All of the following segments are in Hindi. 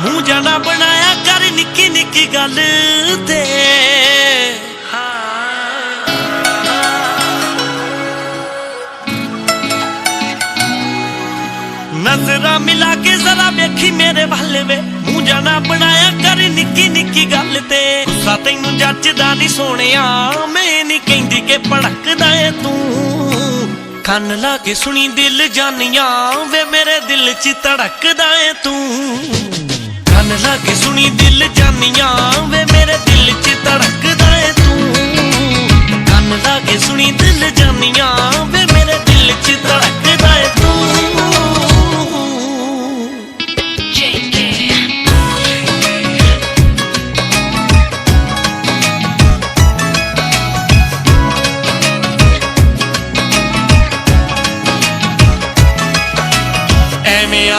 मूंह जाना बनाया कर निक्की निक्की गल ते नजरा मिला के जरा वेखी मेरे वाले वे मूंह जाना बनाया कर निक्की निक्की गल ते गुस्सा तैनू जचदा नहीं सोहणिया मैं नहीं कहंदी कि भड़कदा है तू कन ला के सुनी दिल जानिया वे मेरे दिल च धड़कदा है तू कन ला के सुनी दिल जानिया वे मेरे दिल च धड़कदा है तू कन ला के सुनी दिल जानिया वे मेरे दिल च धड़कदा है तू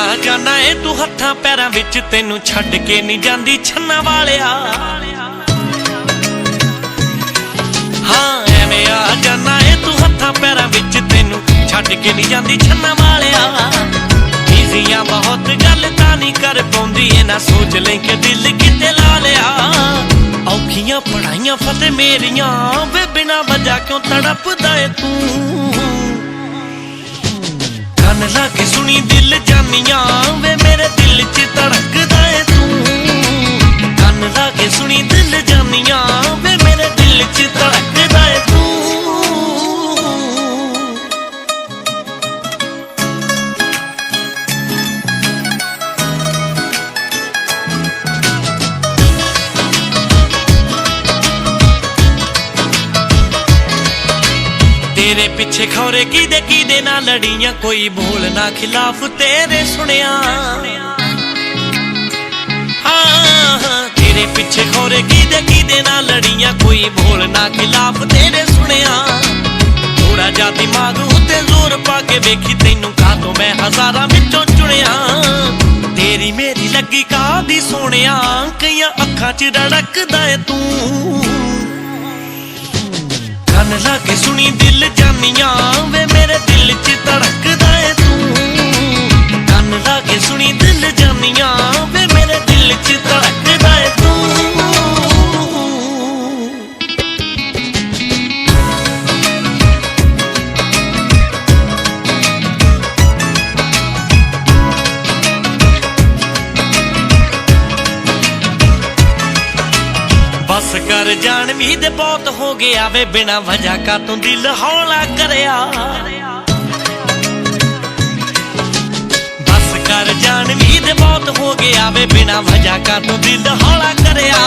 आ जाना है तू हत्थां पैरां विच तेनू छड्ड के नहीं जांदी छन्ना वालिया हाँ एवें आ जाना है तू हत्थां पैरां विच तेनू छड्ड के नहीं जांदी छन्ना वालिया इजियां बहुत गल तां नहीं कर पाउंदी ए ना सोच ले कि दिल किते ला लिया औखियां पढ़ाइयां फते मेरियां वे बिना वजह क्यों तड़पदा है तू कन ला के सुनी दिल जानिया वे मेरे दिल च धड़कदा है तू कन ला के सुनी दिल जानिया वे मेरे दिल च धड़कदा है तू तेरे पिछे खौरे कीदे ना लड़ियां कोई बोल ना खिलाफ तेरे सुनिया हाँ तेरे पिछे खौरे कीदे ना लड़ियां कोई बोल ना खिलाफ तेरे सुनिया थोड़ा जा दिमाग उत्ते जोर पा के वेखी तैनू कातों मैं हजारां विचों चुनिया तेरी मेरी लगी कादी सोनिया कईयां अखां च रड़कदा है तू कन ला के सुनी दिल जानिया वे मेरे दिल च धड़कदा है तू कन ला के सुनी दिल जानिया वे मेरे दिल च धड़कदा है तू बस कर जान भी दे बहुत हो गया वे बिना वजह का तू दिल हौला करया बस कर जान भी दे बहुत हो गया वे बिना वजह का तू दिल हौला करया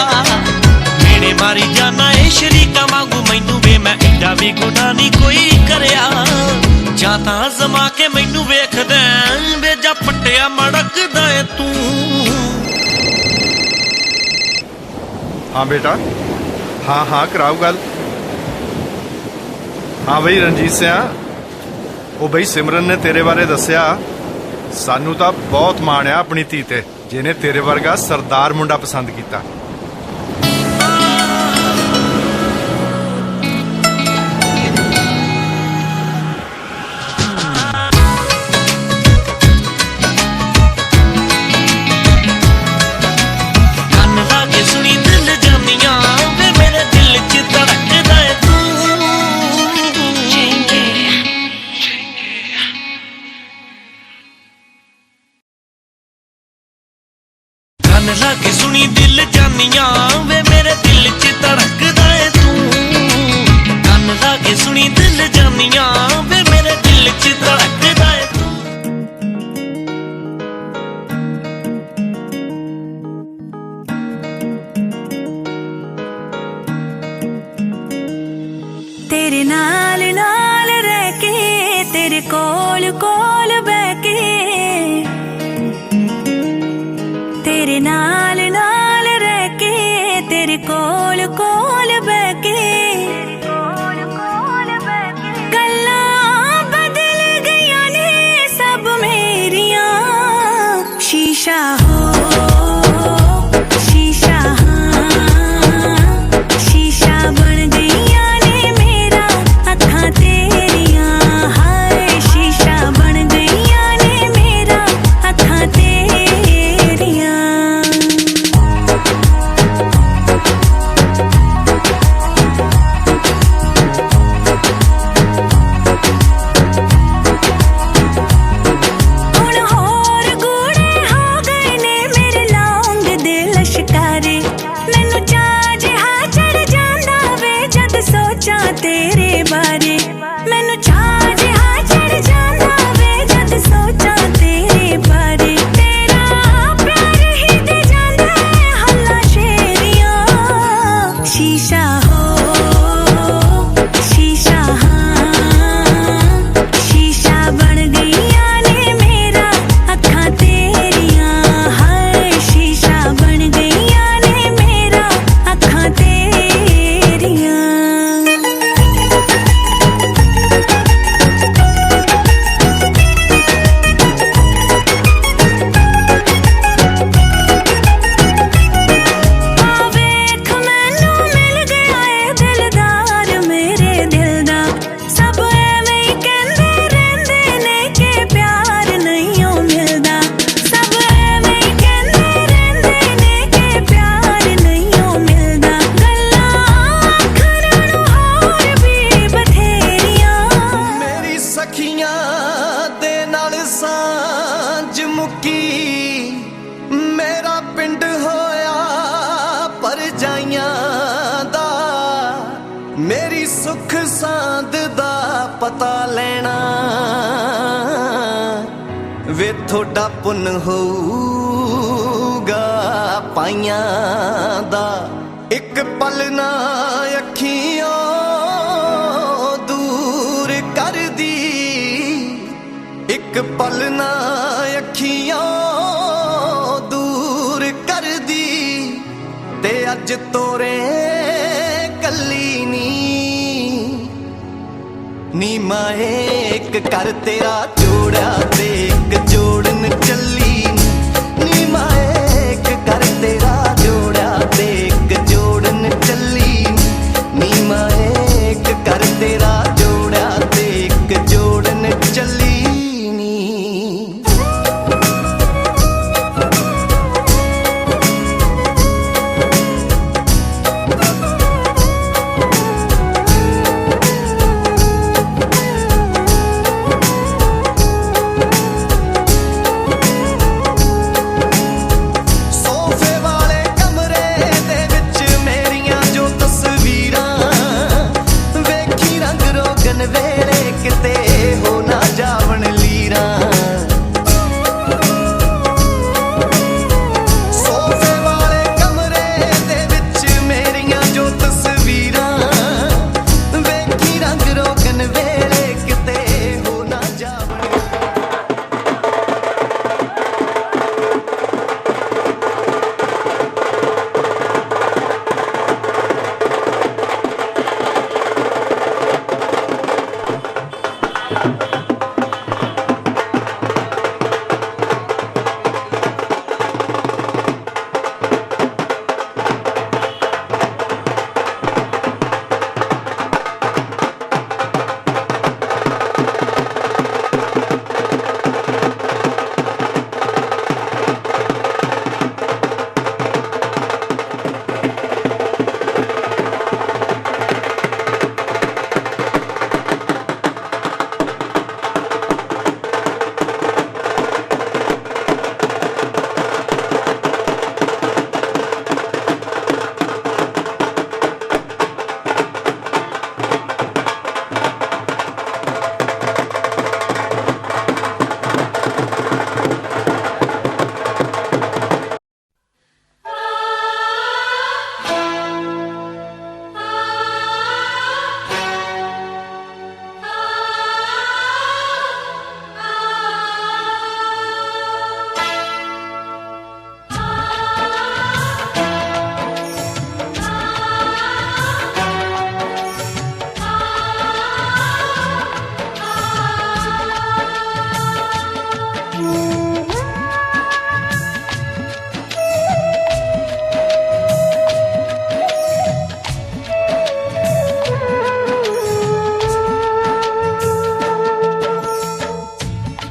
मेरे मारी जाना है शरीका वांगू मैनू वे मैं एडा भी गुनाह नहीं कोई करया जां तां जमा के मैनू वेखदा वे जा पट्टिया मड़कदा है तू हाँ बेटा हाँ हाँ कराओ गल हाँ बई रणजीत सिंह वो बई सिमरन ने तेरे बारे दसिया सानू तो बहुत माण आ अपनी धी ते जिन्हें तेरे वर्गा सरदार मुंडा पसंद किया कन ला के सुनी दिल जानिया वे मेरे दिल च धड़कदा है तू कन ला के सुनी दिल जानिया वे मेरे दिल च धड़कदा है तू तेरे नाल नाल रह के तेरे कोल कोल बह के तेरे नाल नाल रह के तेरे कोल कोल बह के गल्लां बदल गईयां ने सब मेरियां शीशा हो शीशा हाँ शीशा बन गईयां ने मेरा अखां तेरियां हाय शीशा बन गईयां ने मेरा अखां तेरियां सुख सांद दा पता लेना वे थोड़ा पुन होगा पाइया दा एक पल ना अखियों दूर कर दी एक पल ना अखियों दूर कर दी ते अज तोरे कली नी माए एक कर तेरा जोड़ा ते एक जोड़न चली नी माए एक कर तेरा जोड़ा ते एक जोड़न चली नी माए एक कर तेरा जोड़ा ते एक जोड़न चली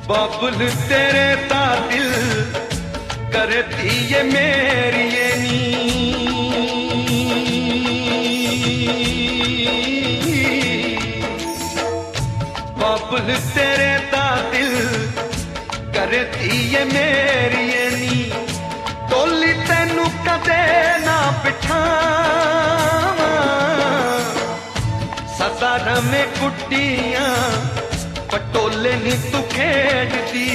बाबुल तेरे ता दिल करती ये मेरी ये नी बाबुल तेरे ता दिल करती ये मेरी ये नी टोली तेनू कदे ना बिठावा सदा रमे कुट्टियां पटोले नी तू खेड़दी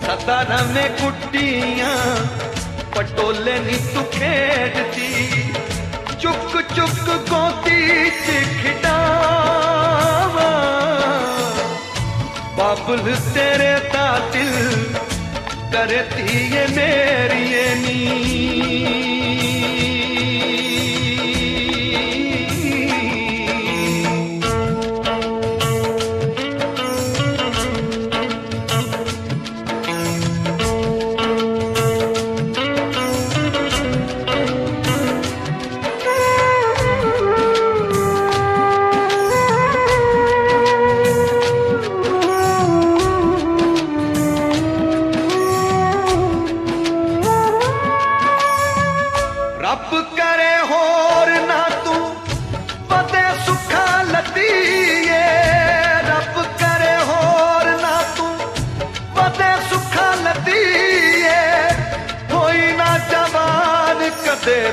सतारा में कुट्टियां पटोले नी तू खेड़दी चुक चुक गोदी च खिडावा बाबुल तेरे ता दिल करती ये मेरी ये नी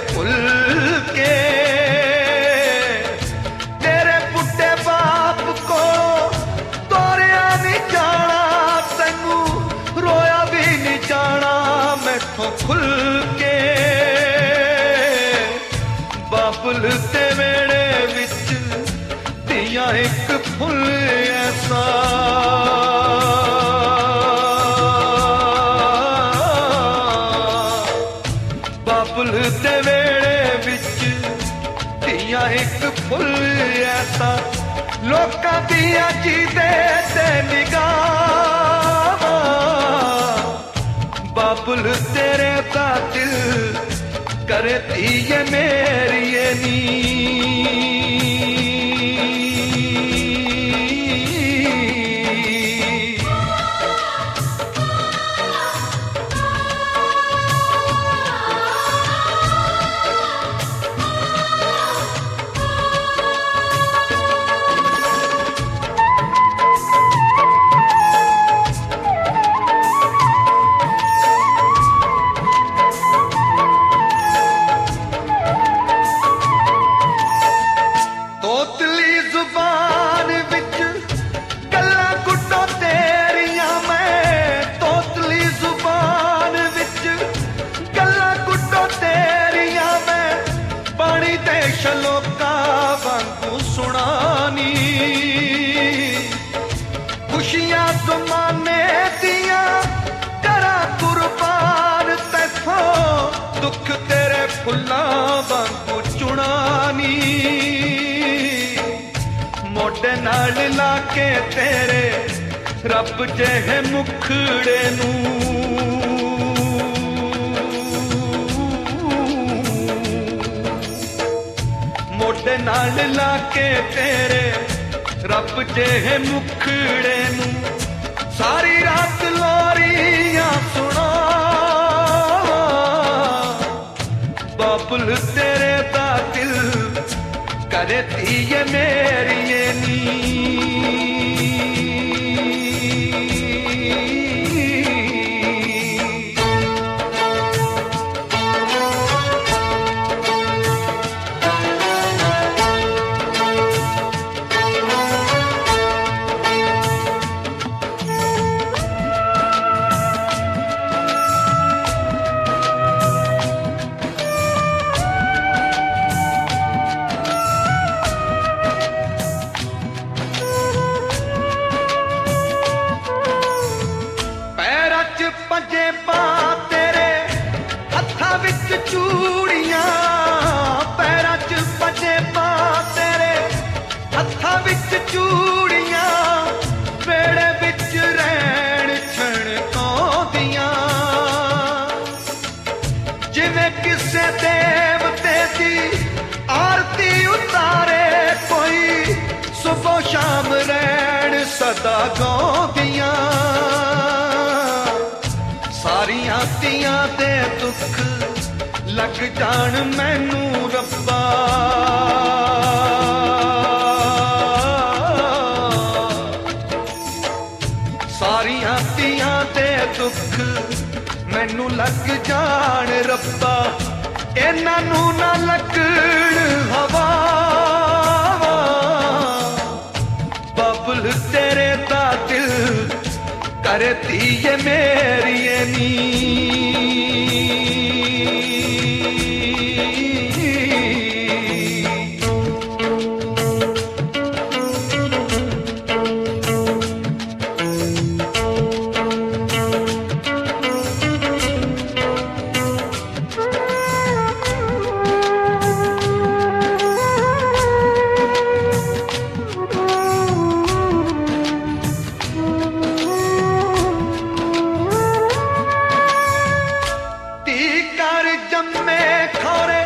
भुल के तेरे बुढ़े बाप को तोरिया नहीं जाना, तैनू रोया भी नहीं जाना मैथों खुल के। बाबुल ते वेड़े विच दिया एक फुल ऐसा, बाबुल ते वेड़े विच दिया एक फुल ऐसा, लोकां दिया जीदे ते निगाह। बाबुल तेरे दा दिल करती ये मेरी ये नी। तोतली जुबान विच गल्ला गुड्डो तेरियां मैं, तोतली जुबान विच गल्ला गुड्डो तेरियां मैं, पानी दे शलोका वांगू सुनानी। खुशियां जमाने दियां करा कुर्बान तैथों, दुख तेरे फुल्लां वांगू चुनानी। मोटे नाल लाके तेरे रब जेहे मुखड़े नू, मोटे नाल लाके तेरे रब जेहे मुखड़े नू, सारी रात लोरियां सुना। बाबुल तेरे दा दिल करती ये मेरी ये नी। पंजे पा तेरे हत्था विच चूड़ियां, पैरां च पंजे पा तेरे हत्था विच चूड़ियां, वेड़े विच रैण छणकाउंदियां, जिवें किसे देवते दी आरती उतारे कोई, सुबह शाम रैण सदा गाउंदियां। सारियां तियां दे दुख लग जान मैनू रब्बा, सारियां तियां दे दुख मैनू लग जान रब्बा, इन्हां नू ना लगण हवा। बाबुल तेरे दा दिल करती ये मेरी ये नी। जम्मे खोरे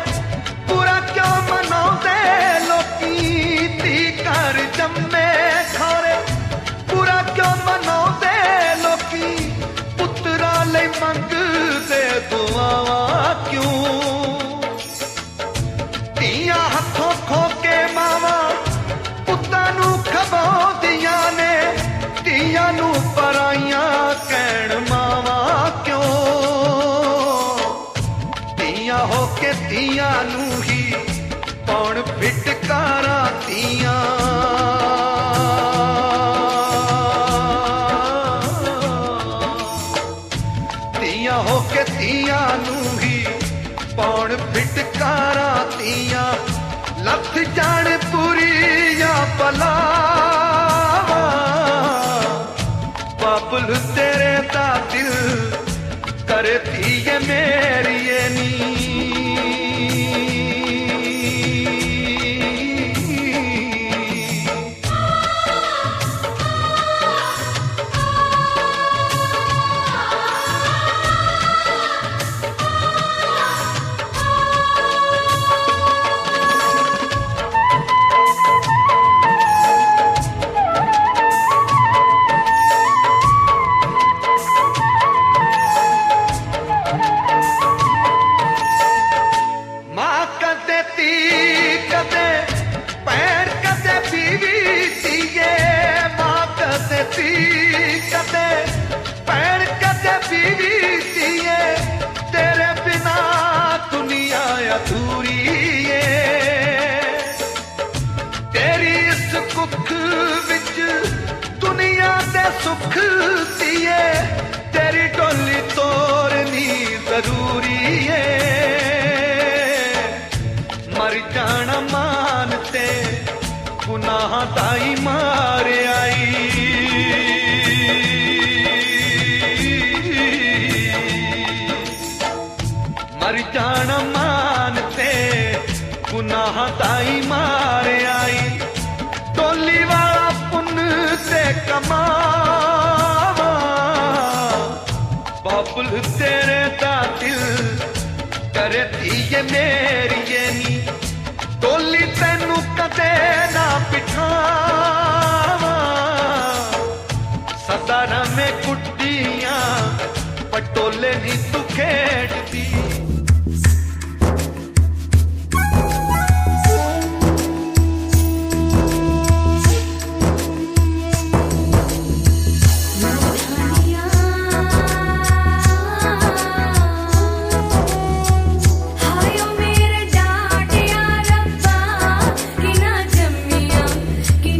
जान पूरी या भला बाबुल तेरे दा दिल करे धीए मेरी नी तेरे बिना दुनिया अधूरी तेरी इस कुख विच दुनिया दे सुख दिए तेरी डोली तोड़नी जरूरी है मर जाना मानते गुनाह दाई मार आई मर जाना मानते गुनाह ताई मार आई टोली वाला पुन ते कमावा बाबुल तेरे दा दिल करे धीए मेरी नी टोली तेनू कदे ना बिठावा सदा में कुट्टियां पटोले नी तू खेड़ती कि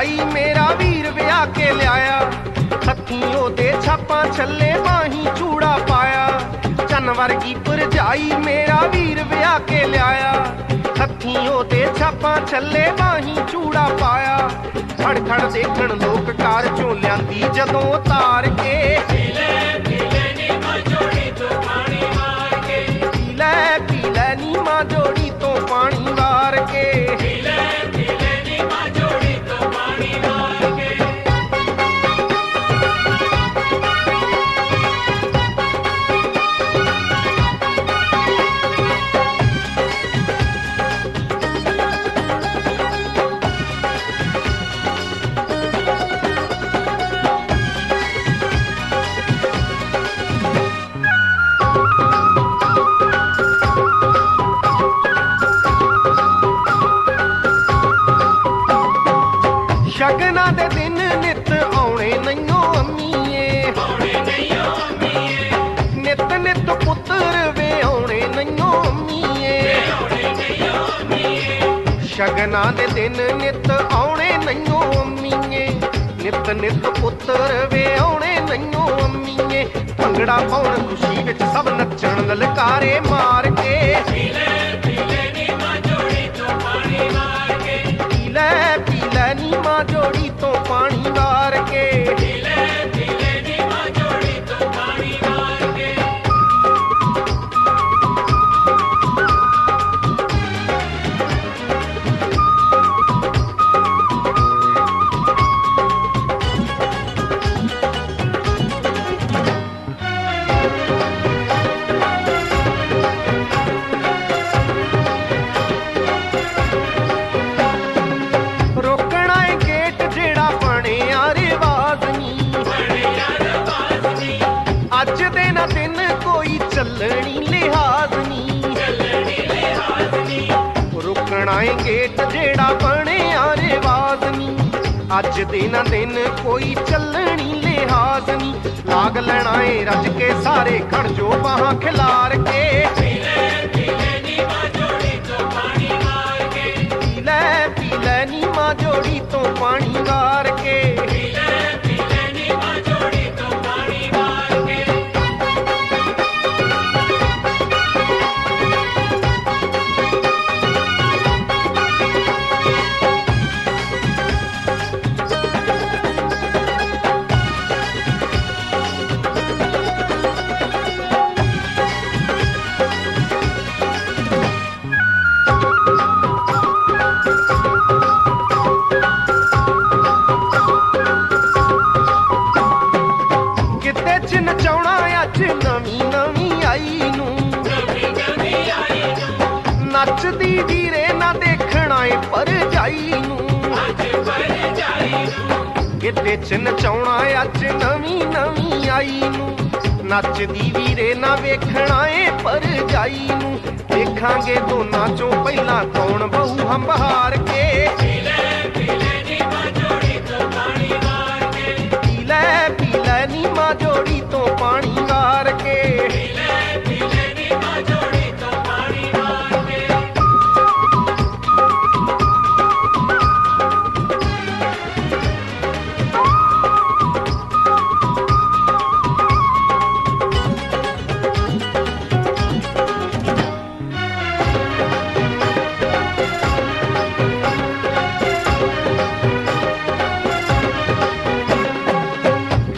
ਭਰਜਾਈ ਮੇਰਾ ਵੀਰ ਵਿਆਹ ਕੇ ਲਿਆਇਆ ਹੱਥੀਂ ਉਹਦੇ ਛਾਪਾਂ ਛੱਲੇ ਬਾਹੀਂ ਚੂੜਾ ਪਾਇਆ ਚੰਨ ਵਰਗੀ ਭਰਜਾਈ ਮੇਰਾ ਵੀਰ ਵਿਆਹ ਕੇ ਲਿਆਇਆ ਹੱਥੀਂ ਉਹਦੇ ਛਾਪਾਂ ਛੱਲੇ ਬਾਹੀਂ ਚੂੜਾ ਪਾਇਆ ਖੜ ਖੜ ਦੇਖਣ ਲੋਕ ਕਾਰ ਚੋਂ ਲਿਆਂਦੀ ਜਦੋਂ ਉਤਾਰ ਕੇ ਪੀ ਲੈ ਨੀ ਮਾਂ ਜੋੜੀ ਤੋਂ ਪਾਣੀ ਵਾਰ ਕੇ ਸ਼ਗਨਾਂ ਦੇ ਦਿਨ ਨਿਤ ਆਉਣੇ ਨਹੀਂਓ ਅੰਮੀਏ ਨਿਤ ਨਿਤ ਪੁੱਤਰ ਵੇ ਆਉਣੇ ਨਹੀਂਓ ਅੰਮੀਏ ਸ਼ਗਨਾਂ ਦੇ ਦਿਨ ਨਿਤ ਆਉਣੇ ਨਹੀਂਓ ਅੰਮੀਏ ਨਿਤ ਨਿਤ ਪੁੱਤਰ ਵੇ ਆਉਣੇ ਨਹੀਂਓ ਅੰਮੀਏ ਭੰਗੜਾ ਪਾਉਣ ਖੁਸ਼ੀ ਵਿੱਚ ਸਭ ਨੱਚਣ ਲਲਕਾਰੇ ਮਾਰ ਕੇ ਪੀ ਲੈ ਨੀ ਮਾਂ ਜੋੜੀ ਤੋਂ ਪਾਣੀ ਵਾਰ ਕੇ ਅੱਜ ਦੇ ਨਾ ਦਿਨ ਕੋਈ ਚੱਲਣੀ ਲਿਹਾਜ਼ ਨੀ ਰੁਕਣਾ ਏ ਗੇਟ ਜਿਹੜਾ ਬਣਿਆ ਰਿਵਾਜ਼ ਨੀ ਅੱਜ ਦੇ ਨਾ ਦਿਨ ਕੋਈ ਚੱਲਣੀ ਲਿਹਾਜ਼ ਨੀ ਲਾਗ ਲੈਣਾ ਏ ਰੱਜ ਕੇ ਸਾਰੇ ਖੜ ਜੋ ਬਾਹਾਂ ਖਿਲਾਰ ਕੇ ਪੀ ਲੈ ਨੀ ਮਾਂ ਜੋੜੀ ਤੋਂ ਪਾਣੀ ਵਾਰ ਕੇ ਨੱਚਦੀ ਵੀਰੇ ਨਾ ਦੇਖਣਾ ਏ ਭਰਜਾਈ ਨੂੰ ਕਿਤੇ ਚ ਨਚਾਉਣਾ ਅੱਜ ਨਵੀਂ ਨਵੀਂ ਆਈ ਨੂੰ ਨੱਚਦੀ ਵੀਰੇ ਨਾ ਵੇਖਣਾ ਏ ਭਰਜਾਈ ਨੂੰ ਦੇਖਾਂਗੇ ਦੋਨਾਂ ਚੋਂ ਪਹਿਲਾਂ ਕੌਣ ਬਹੂ ਹੰਬਹਾਰ ਕੇ ਪੀ ਲੈ ਨੀ ਮਾਂ ਜੋੜੀ ਤੋਂ ਪਾਣੀ ਵਾਰ ਕੇ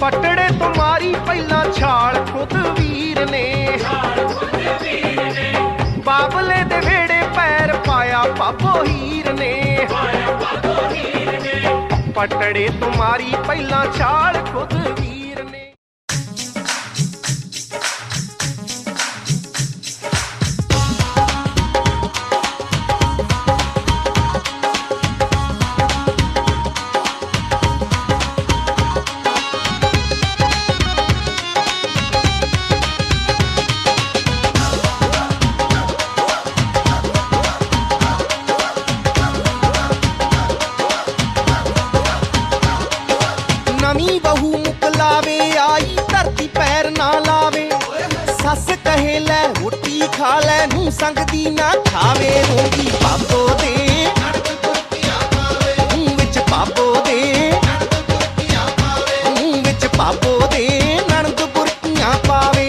ਪਟੜੇ ਤੋਂ ਮਾਰੀ ਪਹਿਲਾਂ ਛਾਲ ਖੁਦ ਵੀਰ ਨੇ ਬਾਬਲੇ ਦੇ ਵੇੜੇ ਪੈਰ ਪਾਇਆ ਬਾਬੋ ਹੀਰ ਨੇ ਪਟੜੇ ਤੋਂ ਮਾਰੀ ਪਹਿਲਾਂ ਛਾਲ ਖੁਦ ਵੀਰ ਨੇ ਨਵੀਂ ਬਹੂ ਮੁਕਲਾਵੇ ਆਈ ਧਰਤੀ ਪੈਰ ਨਾ ਲਾਵੇ ਸੱਸ ਕਹੇ ਲੈ ਰੋਟੀ ਖਾ ਲੈ ਨੂੰ ਸੰਗਦੀ ਨਾ ਖਾਵੇ ਰੋਗੀ ਬਾਬੋ ਦੇ ਮੂੰਹ ਵਿੱਚ पापो दे मूंह विच पापो दे नणद बुरकियां पावे।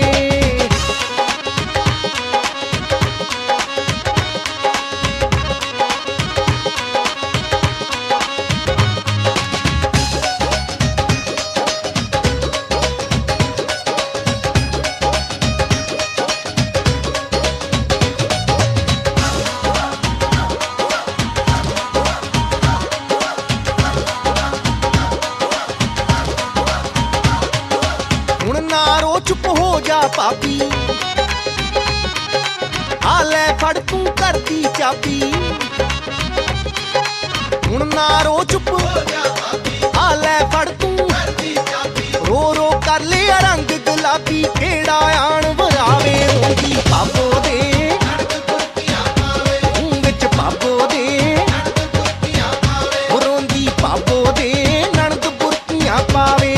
हुण नारो चुप हो जा पापी हाले फड़ तू करती चाबी। हुण नारो चुप हो जा पापी हाले फड़ तू करती चाबी। रो रो कर लिया रंग गुलाबी केड़ा आण वरावे रोंदी पापो दे मूंह विच पापो दे रोंदी पापो दे नणद बुरकियां पावे।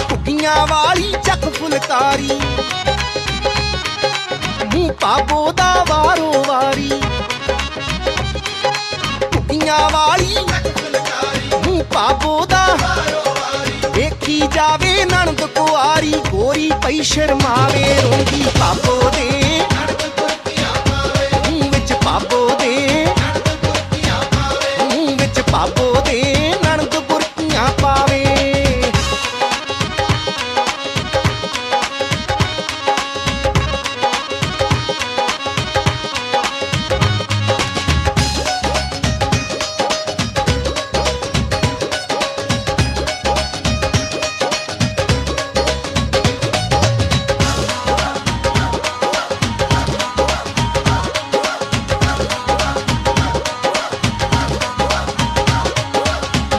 कुगियां वाली चक फुलकारी मूंह पापो दा वारो वारी। कुगियां वाली मूंह पापो दा देखी जावे नणद कुआरी गोरी पई शर्मावे रोंदी पापो दे मूंह विच पापो दे मूंह विच पापो दे नणद बुरकियां पावे।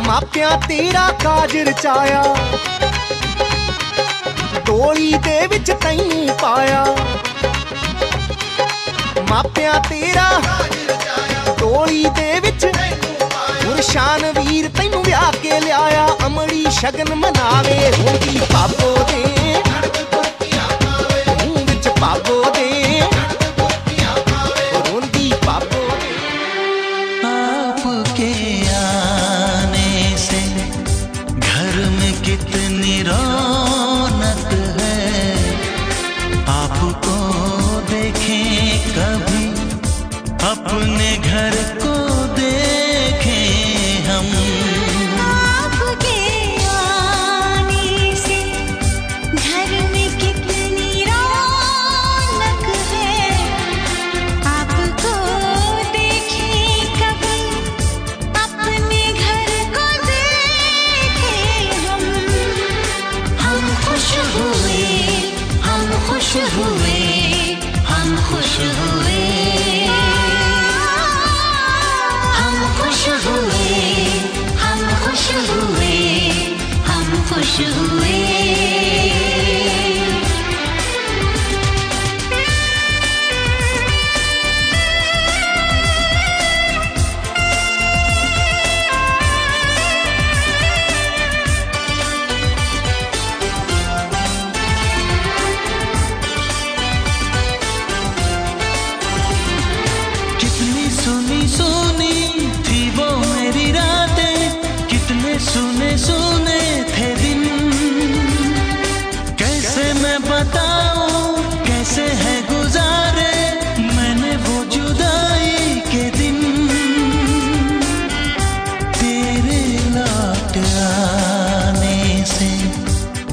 मापिया तेरा काज रचाया डोली दे विच तैनू पाया। मापिया तेरा डोली दे विच गुरशान वीर तैनू ब्याह के लियाया। अमड़ी शगन मनावे रोंदी पापो दे मूंह विच पापो दे रोंदी पापो दे। आपके आने से घर में कितनी रौनक है। आपको देखें कभी अपने घर को देखें हम। आपके आने से घर में कितनी रौनक है। आपको देखें कभी अपने घर को देखें हम। हम खुश हुए हम खुश हुए हम खुश हुए हम खुश हुए हम खुश हुए हम खुश हुए। कितनी सुनी सुनी थी वो मेरी रातें, कितने सुने सुने थे दिन। कैसे मैं बताऊं कैसे है गुजारे मैंने वो जुदाई के दिन। तेरे लौट आने से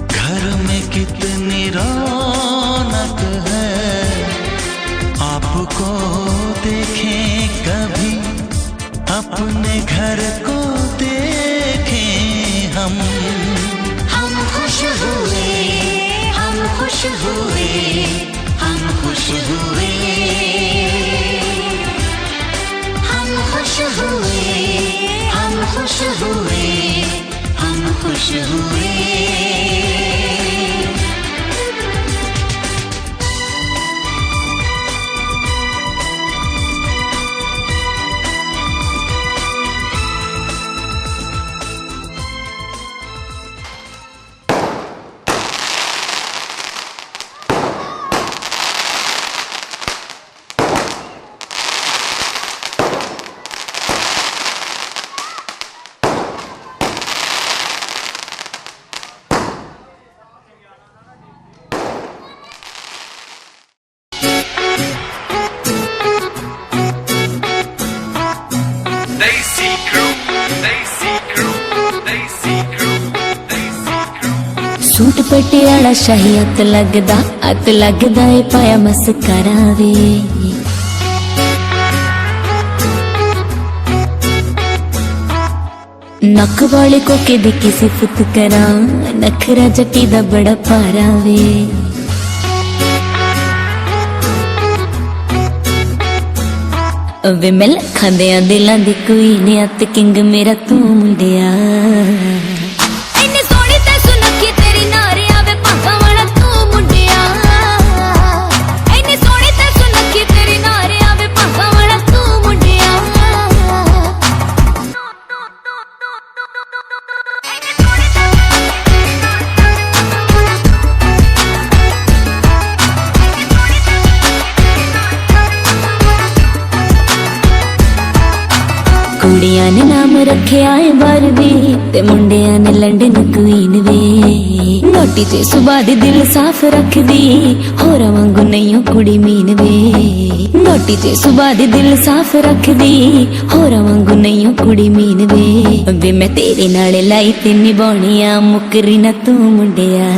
घर में कितनी रौनक है। आपको देखें कभी अपने घर को देखें हम। हम खुश हुए हम खुश हुए हम खुश हुए हम खुश हुए हम खुश हुए हम खुश हुए। सूट पटियाला शाही अत लगदा ए पाया मस्करा वे नक वाले कोके दी की सिफत करा नखरा जटी दा बड़ा पारा वे वे मैं लखां दियां दिलां दी कोई ने अत किंग मेरा तू मुंडिया कुड़ियां ने नाम रखे आए बारबी ते मुंडियां ने लंडन क्वीन वे नोटी ते सुबह दी दिल साफ रख दी होरा वांगू नहीं कुड़ी मीन वे नोटी ते सुबह दी दिल साफ रख दी होरा वांगू नहीं कुड़ी मीन वे मैं तेरे नाल लाई ते निभाउणियां मुकरी ना तू मुंडिया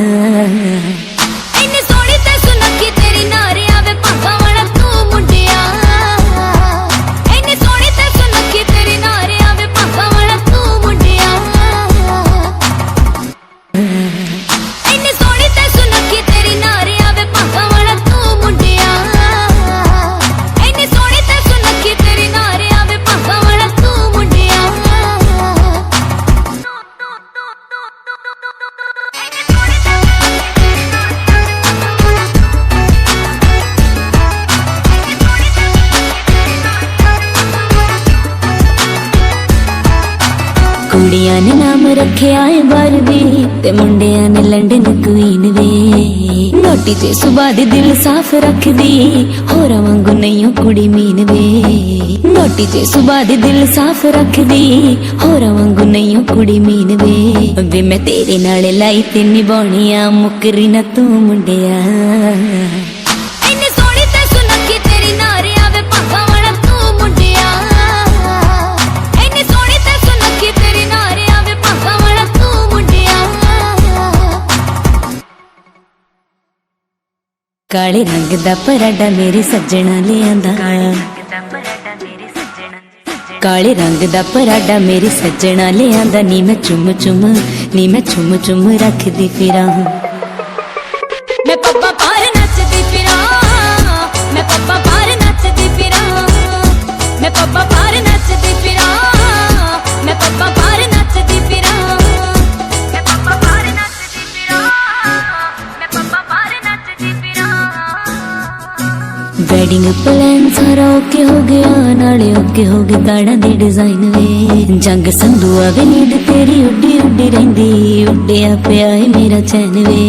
कुड़ियां ने नाम रखे आए बारबी ते मुंडियां ने लंडन क्वीन वे नोटी ते सुबह दी दिल साफ रख दी होरा वांगू नहीं कुड़ी मीन वे नोटी ते सुबह दी दिल साफ रख दी होरा वांगू नहीं कुड़ी मीन वे मैं तेरे नाल लाई ते निभाउणियां मुकरी ना तू मुंडिया काले रंग दा पराडा मेरे सज्जना ले आंदा काले रंग दा पराडा मेरे सज्जना ले आंदा नी मैं चुम चुम रखदी फिरां मैं पप्पा पार नचदी फिरां मैं पप्पा पार नचदी फिरां मैं पप्पा पार नचदी फिरां मैं पप्पा पार नचदी फिरां मैं पप्पा पार नचदी फिरां मैं पप्पा पार नचदी फिरां वेडिंग प्लान सारा ओके हो गया नाले ओके हो गए गाड़ा दे डिजाइन वे जंग संधूआ वे नींद तेरी उड्डी उड्डी रहिंदी उड्डिया पिया है मेरा चैन वे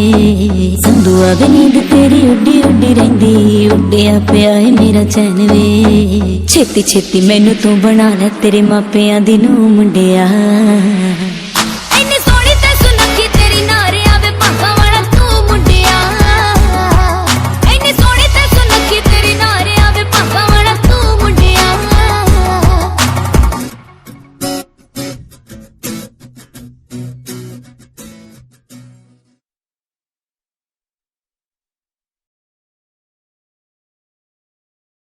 संधूआ वे नींद तेरी उड्डी उड्डी रहिंदी उड्डिया पिया है मेरा चैन वे छेती छेती मैनू तू बना ले तेरे मापियां दी नूं मुंडिया